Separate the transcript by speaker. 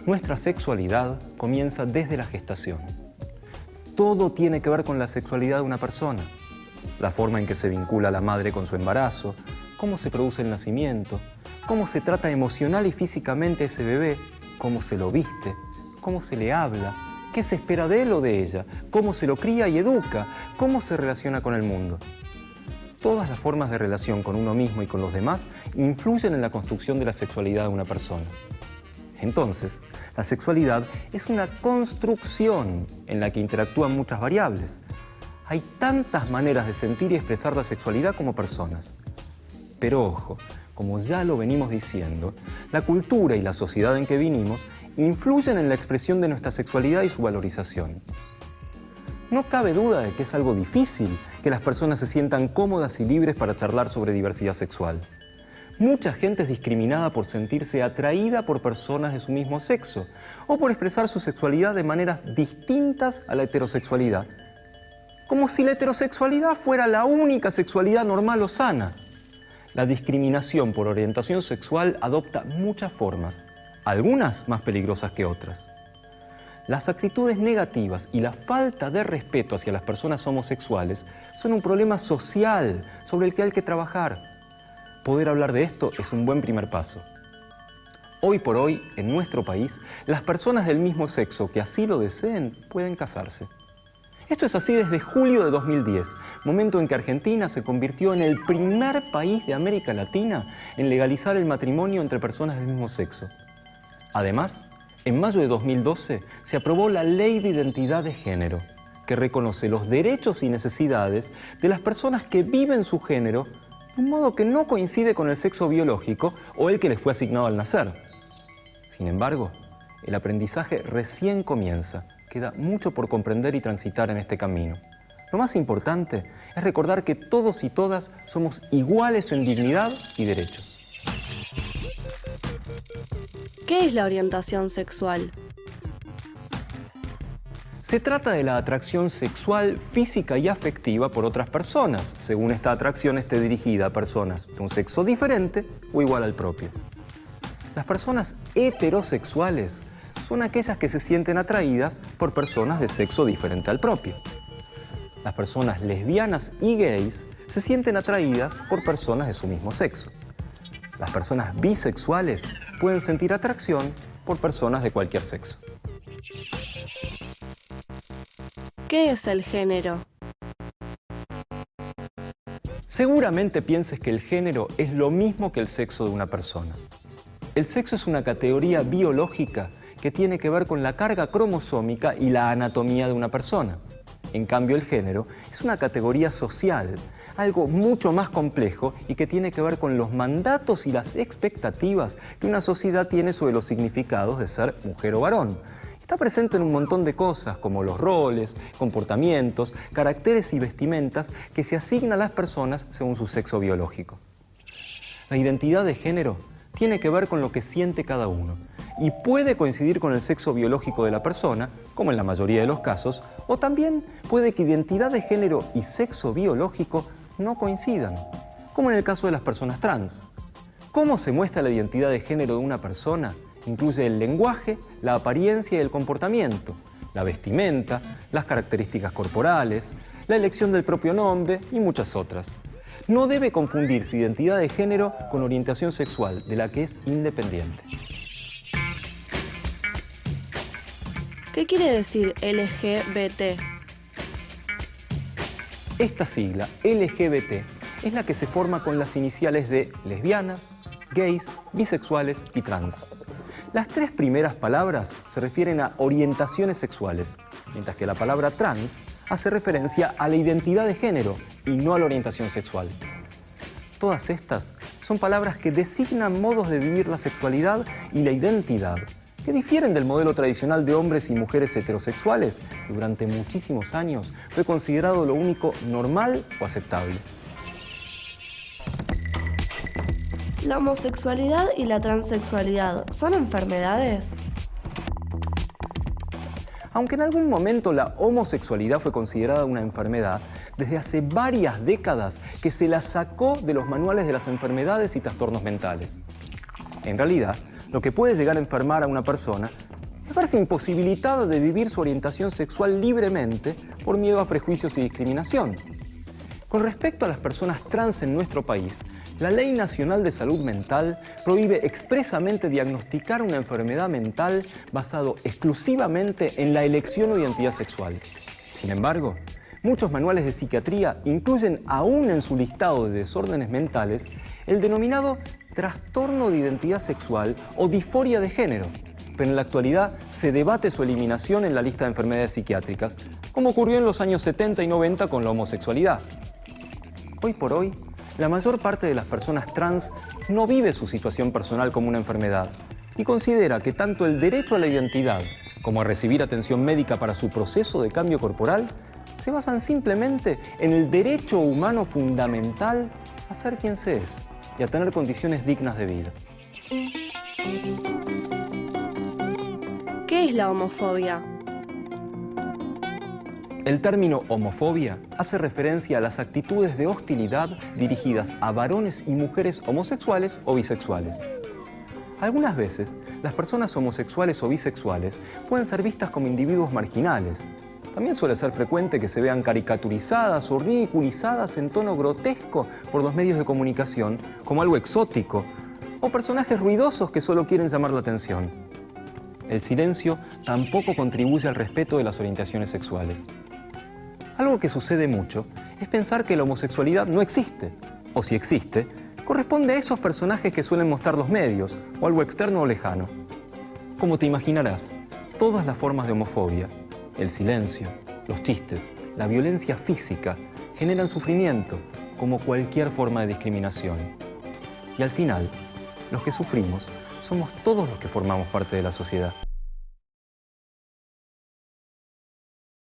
Speaker 1: Nuestra sexualidad comienza desde la gestación. Todo tiene que ver con la sexualidad de una persona. La forma en que se vincula la madre con su embarazo, cómo se produce el nacimiento, cómo se trata emocional y físicamente a ese bebé, cómo se lo viste, cómo se le habla, qué se espera de él o de ella, cómo se lo cría y educa, cómo se relaciona con el mundo. Todas las formas de relación con uno mismo y con los demás influyen en la construcción de la sexualidad de una persona. Entonces, la sexualidad es una construcción en la que interactúan muchas variables. Hay tantas maneras de sentir y expresar la sexualidad como personas. Pero ojo, como ya lo venimos diciendo, la cultura y la sociedad en que vinimos influyen en la expresión de nuestra sexualidad y su valorización. No cabe duda de que es algo difícil que las personas se sientan cómodas y libres para charlar sobre diversidad sexual. Mucha gente es discriminada por sentirse atraída por personas de su mismo sexo o por expresar su sexualidad de maneras distintas a la heterosexualidad. Como si la heterosexualidad fuera la única sexualidad normal o sana. La discriminación por orientación sexual adopta muchas formas, algunas más peligrosas que otras. Las actitudes negativas y la falta de respeto hacia las personas homosexuales son un problema social sobre el que hay que trabajar. Poder hablar de esto es un buen primer paso. Hoy por hoy, en nuestro país, las personas del mismo sexo que así lo deseen pueden casarse. Esto es así desde julio de 2010, momento en que Argentina se convirtió en el primer país de América Latina en legalizar el matrimonio entre personas del mismo sexo. Además, en mayo de 2012 se aprobó la Ley de Identidad de Género, que reconoce los derechos y necesidades de las personas que viven su género de un modo que no coincide con el sexo biológico o el que les fue asignado al nacer. Sin embargo, el aprendizaje recién comienza. Queda mucho por comprender y transitar en este camino. Lo más importante es recordar que todos y todas somos iguales en dignidad y derechos.
Speaker 2: ¿Qué es la orientación sexual?
Speaker 1: Se trata de la atracción sexual, física y afectiva por otras personas, según esta atracción esté dirigida a personas de un sexo diferente o igual al propio. Las personas heterosexuales son aquellas que se sienten atraídas por personas de sexo diferente al propio. Las personas lesbianas y gays se sienten atraídas por personas de su mismo sexo. Las personas bisexuales pueden sentir atracción por personas de cualquier sexo.
Speaker 2: ¿Qué es el género?
Speaker 1: Seguramente pienses que el género es lo mismo que el sexo de una persona. El sexo es una categoría biológica que tiene que ver con la carga cromosómica y la anatomía de una persona. En cambio, el género es una categoría social, algo mucho más complejo y que tiene que ver con los mandatos y las expectativas que una sociedad tiene sobre los significados de ser mujer o varón. Está presente en un montón de cosas, como los roles, comportamientos, caracteres y vestimentas que se asignan a las personas según su sexo biológico. La identidad de género tiene que ver con lo que siente cada uno y puede coincidir con el sexo biológico de la persona, como en la mayoría de los casos, o también puede que identidad de género y sexo biológico no coincidan, como en el caso de las personas trans. ¿Cómo se muestra la identidad de género de una persona? Incluye el lenguaje, la apariencia y el comportamiento, la vestimenta, las características corporales, la elección del propio nombre y muchas otras. No debe confundirse identidad de género con orientación sexual, de la que es independiente.
Speaker 2: ¿Qué quiere decir LGBT?
Speaker 1: Esta sigla, LGBT, es la que se forma con las iniciales de lesbianas, gays, bisexuales y trans. Las tres primeras palabras se refieren a orientaciones sexuales, mientras que la palabra trans hace referencia a la identidad de género y no a la orientación sexual. Todas estas son palabras que designan modos de vivir la sexualidad y la identidad, que difieren del modelo tradicional de hombres y mujeres heterosexuales, que durante muchísimos años fue considerado lo único normal o aceptable.
Speaker 2: ¿La homosexualidad y la transexualidad son enfermedades?
Speaker 1: Aunque en algún momento la homosexualidad fue considerada una enfermedad, desde hace varias décadas que se la sacó de los manuales de las enfermedades y trastornos mentales. En realidad, lo que puede llegar a enfermar a una persona a verse imposibilitada de vivir su orientación sexual libremente por miedo a prejuicios y discriminación. Con respecto a las personas trans en nuestro país, la Ley Nacional de Salud Mental prohíbe expresamente diagnosticar una enfermedad mental basado exclusivamente en la elección o identidad sexual. Sin embargo, muchos manuales de psiquiatría incluyen aún en su listado de desórdenes mentales el denominado trastorno de identidad sexual o disforia de género, pero en la actualidad se debate su eliminación en la lista de enfermedades psiquiátricas, como ocurrió en los años 70 y 90 con la homosexualidad. Hoy por hoy, la mayor parte de las personas trans no vive su situación personal como una enfermedad y considera que tanto el derecho a la identidad como a recibir atención médica para su proceso de cambio corporal se basan simplemente en el derecho humano fundamental a ser quien se es y a tener condiciones dignas de vida.
Speaker 2: ¿Qué es la homofobia?
Speaker 1: El término homofobia hace referencia a las actitudes de hostilidad dirigidas a varones y mujeres homosexuales o bisexuales. Algunas veces, las personas homosexuales o bisexuales pueden ser vistas como individuos marginales. También suele ser frecuente que se vean caricaturizadas o ridiculizadas en tono grotesco por los medios de comunicación como algo exótico, o personajes ruidosos que solo quieren llamar la atención. El silencio tampoco contribuye al respeto de las orientaciones sexuales. Algo que sucede mucho es pensar que la homosexualidad no existe, o si existe, corresponde a esos personajes que suelen mostrar los medios, o algo externo o lejano. Como te imaginarás, todas las formas de homofobia, el silencio, los chistes, la violencia física, generan sufrimiento, como cualquier forma de discriminación. Y al final, los que sufrimos somos todos los que formamos parte de la sociedad.